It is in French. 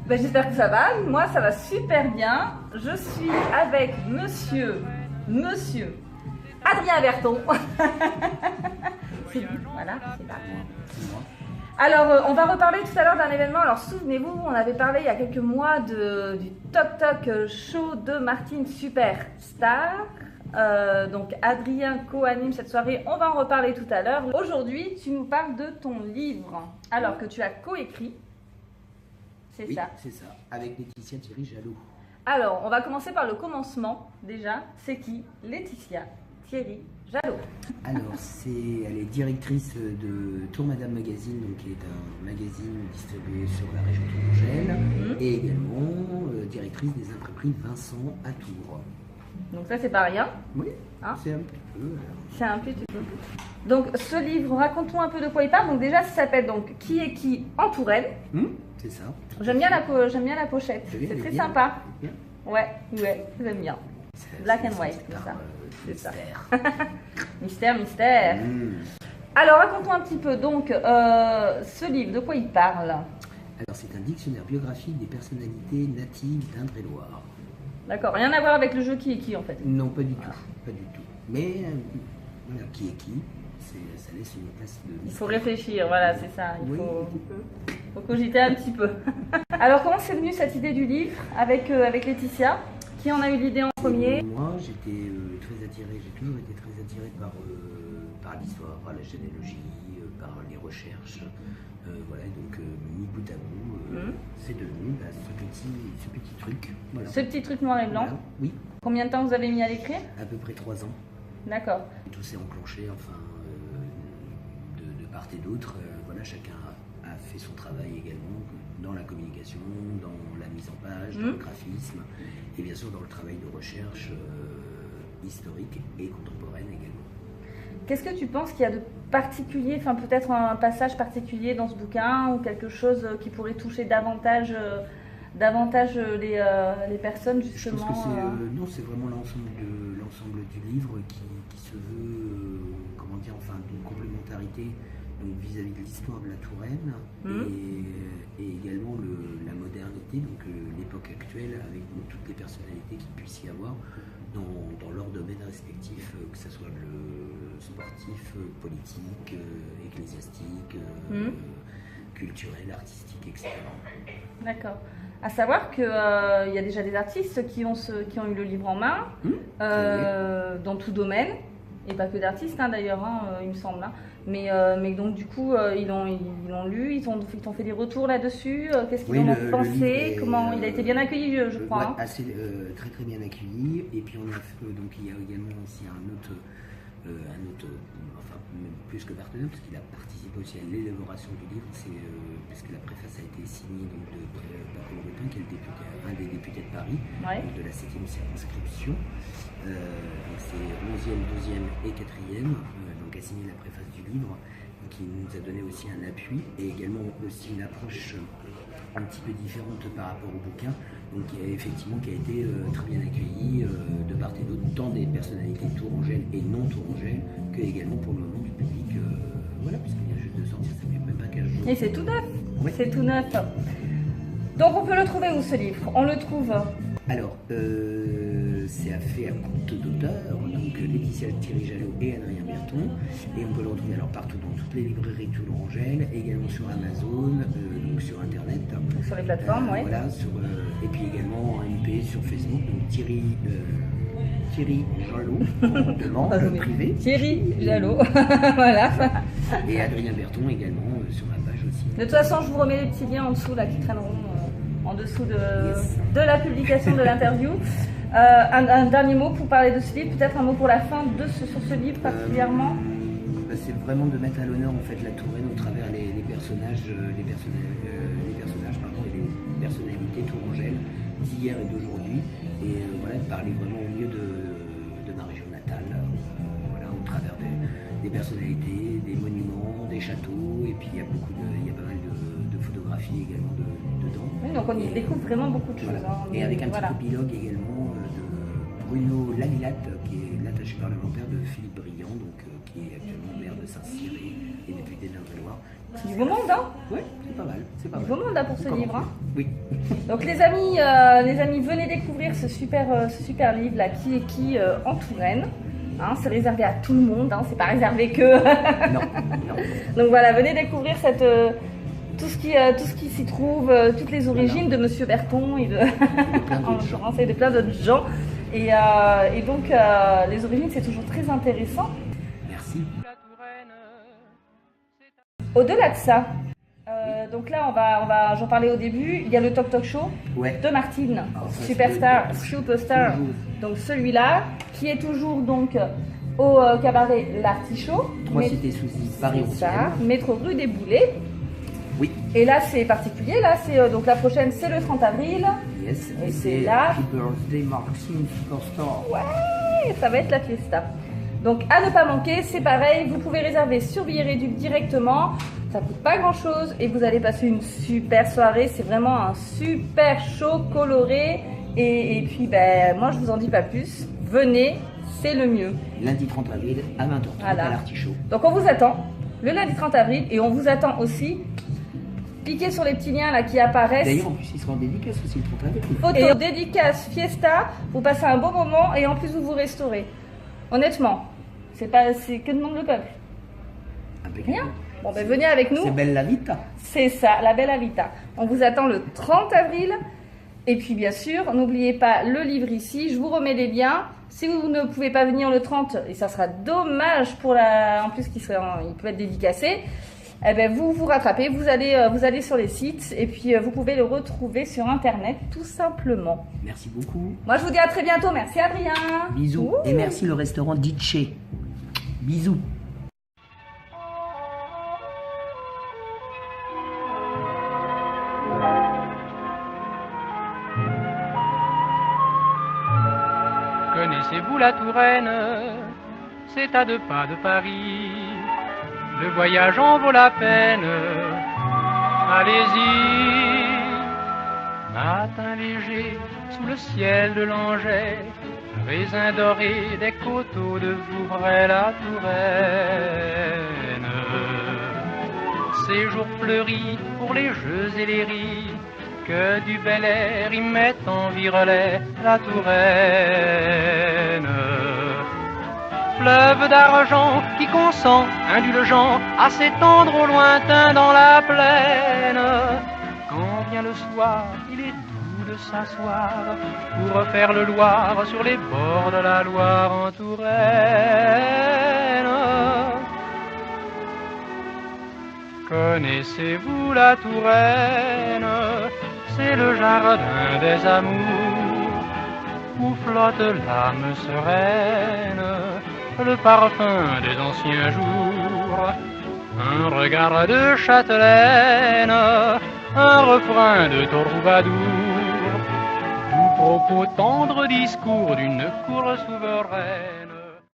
Ben, j'espère que ça va. Moi, ça va super bien. Je suis avec monsieur Adrien Berton. C'est lui, voilà, c'est là. Alors, on va reparler tout à l'heure d'un événement. Alors, souvenez-vous, on avait parlé il y a quelques mois du Toc Toc Show de Martine Superstar. Donc, Adrien co-anime cette soirée. On va en reparler tout à l'heure. Aujourd'hui, tu nous parles de ton livre, alors que tu as coécrit. C'est ça. C'est ça, avec Laetitia Thierry-Jalot. Alors, on va commencer par le commencement, déjà. C'est qui? Laetitia Thierry-Jalot. Alors, elle est directrice de Tour Madame Magazine, donc, qui est un magazine distribué sur la région tourangelle, et également directrice des imprimeries Vincent à Tours. Donc ça, c'est pas rien. Oui, hein? C'est un petit peu. C'est un petit peu. Donc, ce livre, raconte-nous un peu de quoi il parle. Donc déjà, ça s'appelle donc Qui est qui en Touraine. C'est ça. J'aime bien la pochette. C'est très sympa. Ouais, j'aime bien. Black and white, c'est ça. C'est ça. Mystère. Alors, raconte-nous un petit peu, donc, ce livre, de quoi il parle? Alors, c'est un dictionnaire biographique des personnalités natives d'Indre-et-Loire. D'accord, rien à voir avec le jeu Qui est qui, en fait? Non, pas du tout. Pas du tout. Mais, voilà, qui est qui, ça laisse une place de... Il faut réfléchir, voilà, c'est ça. Il faut cogiter un petit peu. Alors, comment c'est venu cette idée du livre avec Laetitia? Qui en a eu l'idée en premier? Moi, j'étais très attiré, j'ai toujours été très attiré par l'histoire, par la généalogie, par les recherches. Voilà, donc mis bout à bout, c'est devenu ce petit truc. Voilà. Ce petit truc noir et blanc. Voilà, oui. Combien de temps vous avez mis à l'écrire? À peu près 3 ans. D'accord. Tout s'est enclenché, enfin, de part et d'autre. Voilà, chacun a fait son travail également dans la communication, dans la mise en page, dans le graphisme, et bien sûr dans le travail de recherche historique et contemporaine également. Qu'est-ce que tu penses qu'il y a de particulier, enfin peut-être un passage particulier dans ce bouquin ou quelque chose qui pourrait toucher davantage les personnes justement? Je pense que non, c'est vraiment l'ensemble du livre qui se veut, comment dire, enfin d'une complémentarité donc vis-à-vis de l'histoire de la Touraine et également la modernité, donc l'époque actuelle avec donc, toutes les personnalités qu'il puisse y avoir dans leurs domaines respectifs, que ce soit le sportif, politique, ecclésiastique, culturel, artistique, etc. D'accord. À savoir qu'il y a déjà des artistes qui ont eu le livre en main, dans tout domaine, et pas que d'artistes d'ailleurs, il me semble. Mais donc du coup, ils l'ont lu, ils ont fait des retours là-dessus. Qu'est-ce qu'ils en ont pensé? Comment il a été bien accueilli, je crois. Très très bien accueilli. Et puis donc il y a également aussi un autre, enfin même plus que partenaire, parce qu'il a participé aussi à l'élaboration du livre. Parce que la préface a été signée donc de Paul Rutin, qui est un des députés de Paris, donc de la 7e circonscription. Donc c'est 11e, 12e et 4e. Donc a signé la préface du livre, qui nous a donné aussi un appui et également aussi une approche un petit peu différente par rapport au bouquin, donc qui a été très bien accueilli de part et d'autre, tant des personnalités tourangelles et non tourangelles que également pour le moment du public, voilà, puisqu'il vient juste de sortir, ça fait même pas 15 jours. Et c'est tout neuf, c'est tout neuf. Donc on peut le trouver où ce livre? On le trouve? Alors, c'est fait à compte d'auteur, donc Laetitia Thierry-Jalot et Adrien Berton, et on peut le retrouver alors partout dans toutes les librairies tourangelles, également sur Amazon, donc sur internet. Sur les plateformes, oui. Voilà, et puis également en MP sur Facebook, donc Thierry Jalot, en demande privée. Thierry Jalot, voilà. Et Adrien Berton également sur ma page aussi. De toute façon, je vous remets les petits liens en dessous là qui traîneront en dessous de la publication de l'interview. Un dernier mot pour parler de ce livre, peut-être un mot pour la fin sur ce livre particulièrement. C'est vraiment de mettre à l'honneur en fait la Touraine au travers les personnages, et les personnalités tourangelles d'hier et d'aujourd'hui, et voilà, de parler vraiment au mieux de ma région natale, voilà, au travers des personnalités, des monuments, des châteaux, et puis il y a pas mal de photographies également dedans. Oui, donc on y découvre vraiment beaucoup de choses. Voilà. Et avec un petit épilogue également Bruno Lamilatte, qui est l'attaché parlementaire de Philippe Briand, donc, qui est actuellement maire de Saint-Cyr et député de l'Indre-et-Loire. C'est du beau monde, hein? Oui, c'est pas mal. C'est pas Du mal. beau monde là pour ce livre, hein? Oui. Donc les amis, venez découvrir ce super livre là, Qui est qui en Touraine. Hein, c'est réservé à tout le monde, hein, c'est pas réservé que. Non. Donc voilà, venez découvrir tout ce qui s'y trouve, toutes les origines de Monsieur Berton et de plein d'autres gens. Et donc les origines, c'est toujours très intéressant. Merci. Au-delà de ça, donc là, j'en parlais au début, il y a le Talk Show de Martine, Superstar. Donc celui-là, qui est toujours donc au cabaret L'Artichaut. 3 cités Soucy, Paris 11e. Métro rue des Boulets. Oui. Et là, c'est particulier. Là, c'est donc la prochaine, c'est le 30 avril. Yes. Et c'est là. Happy Birthday Martine Superstar. Ouais, ça va être la fiesta. Donc à ne pas manquer, c'est pareil, vous pouvez réserver sur Billets Réduc directement, ça coûte pas grand chose et vous allez passer une super soirée, c'est vraiment un super show coloré et puis moi je vous en dis pas plus, venez, c'est le mieux. Lundi 30 avril à 20h30 voilà. À l'Artichaut. Donc on vous attend le lundi 30 avril et on vous attend aussi. Cliquez sur les petits liens là qui apparaissent. D'ailleurs, en plus, il sera en dédicace aussi le 30 avril. Photo, dédicace, fiesta, vous passez un bon moment et en plus vous vous restaurez. Honnêtement. C'est que demande le peuple. Rien. Bon, ben venez avec nous. C'est Bella Vita. C'est ça, la Bella Vita. On vous attend le 30 avril. Et puis, bien sûr, n'oubliez pas le livre ici. Je vous remets les liens. Si vous ne pouvez pas venir le 30, et ça sera dommage en plus il peut être dédicacé, eh ben vous vous rattrapez, vous allez sur les sites et puis vous pouvez le retrouver sur Internet tout simplement. Merci beaucoup. Moi, je vous dis à très bientôt. Merci, Adrien. Bisous. Ouh. Et merci le restaurant Ditché. Bisous. Connaissez-vous la Touraine? C'est à 2 pas de Paris. Le voyage en vaut la peine. Allez-y. Matin léger sous le ciel de Langeais, raisin doré des coteaux de Vouvray, la Touraine. Séjour fleuri pour les jeux et les ris, que du bel air y met en virelet, la Touraine. Fleuve d'argent qui consent, indulgent, à s'étendre au lointain dans la plaine. Quand vient le soir, il est doux de s'asseoir pour refaire le Loir sur les bords de la Loire en Touraine. Connaissez-vous la Touraine? C'est le jardin des amours où flotte l'âme sereine, le parfum des anciens jours, un regard de châtelaine, un refrain de troubadour, tout propos tendre discours d'une cour souveraine.